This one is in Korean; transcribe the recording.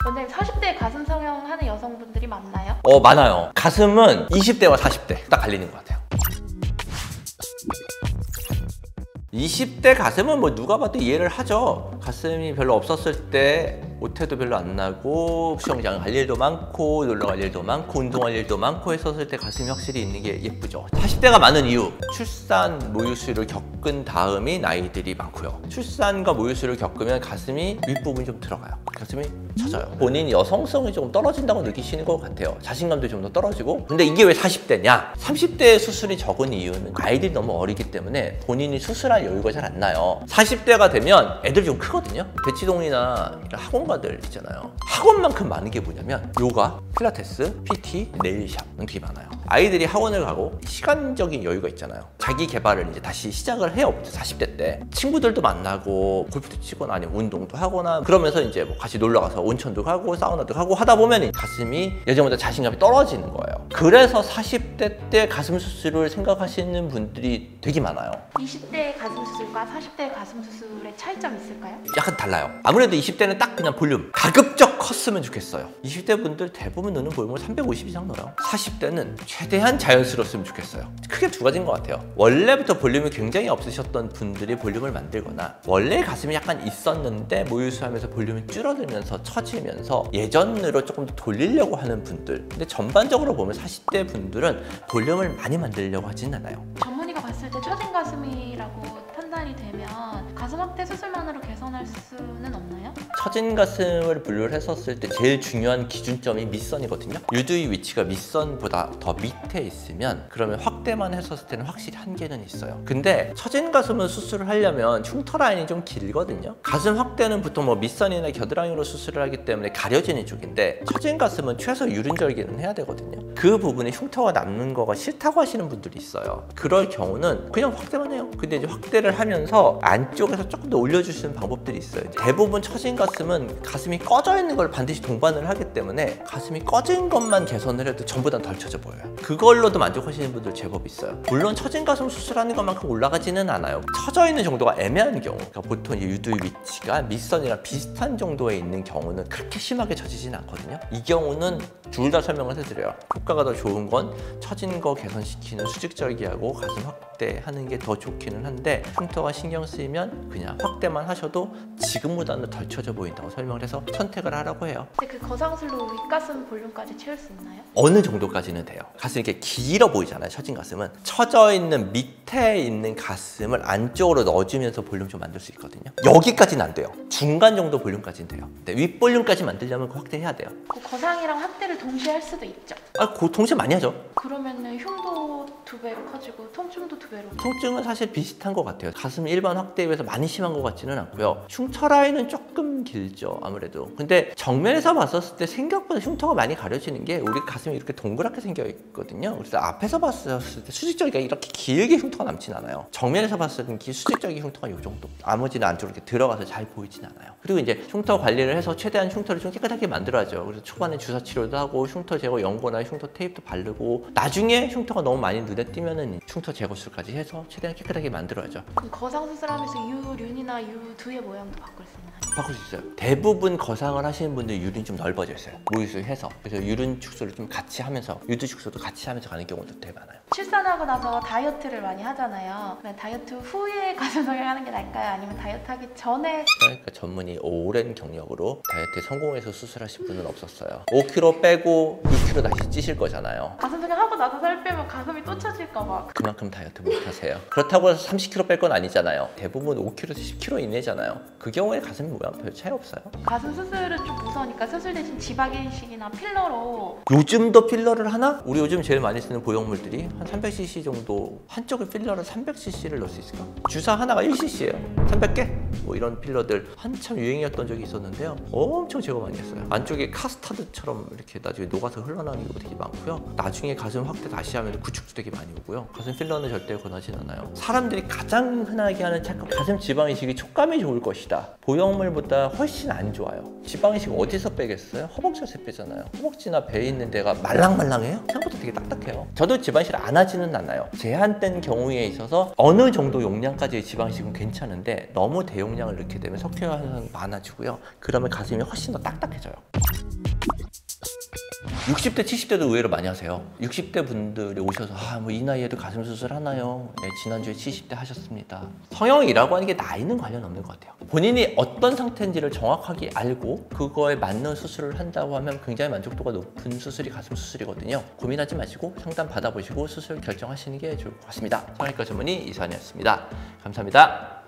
원장님 40대 가슴 성형하는 여성분들이 많나요? 많아요. 가슴은 20대와 40대 딱 갈리는 것 같아요. 20대 가슴은 뭐 누가 봐도 이해를 하죠. 가슴이 별로 없었을 때 오태도 별로 안 나고 수영장 갈 일도 많고 놀러 갈 일도 많고 운동할 일도 많고 했었을 때 가슴이 확실히 있는 게 예쁘죠. 40대가 많은 이유, 출산, 모유수를 겪은 다음이 나이들이 많고요. 출산과 모유수를 겪으면 가슴이 윗부분이 좀 들어가요. 가슴이 젖어요. 본인 여성성이 조금 떨어진다고 느끼시는 것 같아요. 자신감도 좀 더 떨어지고. 근데 이게 왜 40대냐? 30대에 수술이 적은 이유는 아이들이 너무 어리기 때문에 본인이 수술할 여유가 잘 안 나요. 40대가 되면 애들이 좀 크거든요. 대치동이나 이런 학원가들 있잖아요. 학원만큼 많은 게 뭐냐면 요가, 필라테스, PT, 네일샵 되게 많아요. 아이들이 학원을 가고 시간적인 여유가 있잖아요. 자기 개발을 이제 다시 시작을 해요. 40대 때 친구들도 만나고 골프도 치거나 아니면 운동도 하거나 그러면서 이제 뭐 같이 놀러 가서 온천도 가고 사우나도 가고 하다 보면 가슴이 예전보다 자신감이 떨어지는 거예요. 그래서 40대 때 가슴 수술을 생각하시는 분들이 되게 많아요. 20대 가슴 수술과 40대 가슴 수술의 차이점이 있을까요? 약간 달라요. 아무래도 20대는 딱 그냥 볼륨 가급적 컸으면 좋겠어요. 20대 분들 대부분 넣는 볼륨을 350 이상 넣어요. 40대는 최대한 자연스러웠으면 좋겠어요. 크게 두 가지인 것 같아요. 원래부터 볼륨이 굉장히 없으셨던 분들이 볼륨을 만들거나 원래 가슴이 약간 있었는데 모유수하면서 볼륨이 줄어들면서 처지면서 예전으로 조금 더 돌리려고 하는 분들. 근데 전반적으로 보면 40대 분들은 볼륨을 많이 만들려고 하진 않아요. 전문의가 봤을 때 처진 가슴이라고 판단이 되면 가슴 확대 수술만으로 개선할 수는 없나요? 처진 가슴을 분류를 했었을 때 제일 중요한 기준점이 밑선이거든요. 유두의 위치가 밑선보다 더 밑에 있으면 그러면 확대만 했었을 때는 확실히 한계는 있어요. 근데 처진 가슴을 수술을 하려면 흉터 라인이 좀 길거든요. 가슴 확대는 보통 뭐 밑선이나 겨드랑이로 수술을 하기 때문에 가려지는 쪽인데 처진 가슴은 최소 유륜절개는 해야 되거든요. 그 부분에 흉터가 남는 거가 싫다고 하시는 분들이 있어요. 그럴 경우는 그냥 확대만 해요. 근데 이제 확대를 하면서 안쪽에서 조금 더 올려주시는 방법들이 있어요. 대부분 처진 가슴은 가슴이 꺼져 있는 걸 반드시 동반을 하기 때문에 가슴이 꺼진 것만 개선을 해도 전보다 덜 처져 보여요. 그걸로도 만족하시는 분들 제법 있어요. 물론 처진 가슴 수술하는 것만큼 올라가지는 않아요. 처져 있는 정도가 애매한 경우, 그러니까 보통 유두의 위치가 밑선이랑 비슷한 정도에 있는 경우는 그렇게 심하게 처지진 않거든요. 이 경우는 둘 다 설명을 해드려요. 효과가 더 좋은 건 처진 거 개선시키는 수직절개하고 가슴 확대하는 게 더 좋기는 한데 흉터가 신경 쓰이면 그냥 확대만 하셔도 지금보다는 덜 처져 보인다고 설명을 해서 선택을 하라고 해요. 근데 그 거상술로 윗가슴 볼륨까지 채울 수 있나요? 어느 정도까지는 돼요. 가슴이 이렇게 길어 보이잖아요. 처진 가슴은 처져 있는 밑에 있는 가슴을 안쪽으로 넣어주면서 볼륨 좀 만들 수 있거든요. 여기까지는 안 돼요. 중간 정도 볼륨까지는 돼요. 근데 윗 볼륨까지 만들려면 확대해야 돼요. 그 거상이랑 확대를 동시에 할 수도 있죠. 그 동시에 많이 하죠. 그러면은 흉도 2배로 커지고 통증도 2배로. 통증은 사실 비슷한 것 같아요. 가슴 일반 확대에 비해서 많이 심한 것 같지는 않고요. 흉터 라인은 조금 길죠, 아무래도. 근데 정면에서 봤었을 때 생각보다 흉터가 많이 가려지는 게 우리 가슴이 이렇게 동그랗게 생겨 있거든요. 그래서 앞에서 봤을 때 수직절개가 이렇게 길게 흉터가 남진 않아요. 정면에서 봤을 때 수직절개 흉터가 이 정도. 나머지는 안쪽으로 이렇게 들어가서 잘 보이진 않아요. 그리고 이제 흉터 관리를 해서 최대한 흉터를 좀 깨끗하게 만들어야죠. 그래서 초반에 주사 치료도 하고 흉터 제거 연고나 흉터 테이프도 바르고 나중에 흉터가 너무 많이 눈에 띄면은 흉터 제거술까지 해서 최대한 깨끗하게 만들어야죠. 그럼 거상 수술하면서 유륜이나 유두의 모양도 바꿀 수 있나요? 바꿀 수 있어요. 대부분 거상을 하시는 분들 유륜이 좀 넓어져 있어요. 모유수술 해서. 그래서 유륜 축소를 좀 같이 하면서 유두 축소도 같이 하면서 가는 경우도 되게 많아요. 출산하고 나서 다이어트를 많이 하잖아요. 그러면 다이어트 후에 가슴 성형하는 게 나을까요? 아니면 다이어트 하기 전에? 그러니까 전문의 오랜 경력으로 다이어트에 성공해서 수술하신 분은 없었어요. 5kg 빼고 6kg 다시 찌실 거잖아요. 가슴 성형하고 나서 살 빼면 가슴이 또 처질까 봐. 그만큼 다이어트 못 하세요. 그렇다고 해서 30kg 뺄 건 아니잖아요. 대부분 5kg에서 10kg 이내잖아요. 그 경우에 가슴 모양 별 차이 없어요. 가슴 수술은 좀 무서우니까 수술 대신 지방 이식이나 필러로. 요즘도 필러를 하나? 우리 요즘 제일 많이 쓰는 보형물들이 한 300cc 정도, 한쪽에 필러를 300cc를 넣을 수 있을까? 주사 하나가 1cc예요. 300개? 뭐 이런 필러들 한참 유행이었던 적이 있었는데요. 엄청 제거 많이 했어요. 안쪽에 카스타드처럼 이렇게 나중에 녹아서 흘러나오는 경우가 되게 많고요. 나중에 가슴 확대 다시 하면 구축도 되게 많이 오고요. 가슴 필러는 절대 권하진 않아요. 사람들이 가장 흔하게 하는 착각, 가슴 지방 이식이 촉감이 좋을 것이다. 보형물보다 훨씬 안 좋아요. 지방 이식 어디서 빼겠어요? 허벅지에서 빼잖아요. 허벅지나 배에 있는 데가 말랑말랑해요? 생각보다 되게 딱딱해요. 저도 지방 이식을 안 하지는 않아요. 제한된 경우에 있어서 어느 정도 용량까지의 지방 이식은 괜찮은데 너무 대용량을 넣게 되면 석회화 현상이 많아지고요. 그러면 가슴이 훨씬 더 딱딱해져요. 60대, 70대도 의외로 많이 하세요. 60대 분들이 오셔서 뭐 이 나이에도 가슴 수술 하나요? 네, 지난주에 70대 하셨습니다. 성형이라고 하는 게 나이는 관련 없는 것 같아요. 본인이 어떤 상태인지를 정확하게 알고 그거에 맞는 수술을 한다고 하면 굉장히 만족도가 높은 수술이 가슴 수술이거든요. 고민하지 마시고 상담 받아보시고 수술 결정하시는 게 좋을 것 같습니다. 성형외과 전문의 이선이었습니다. 감사합니다.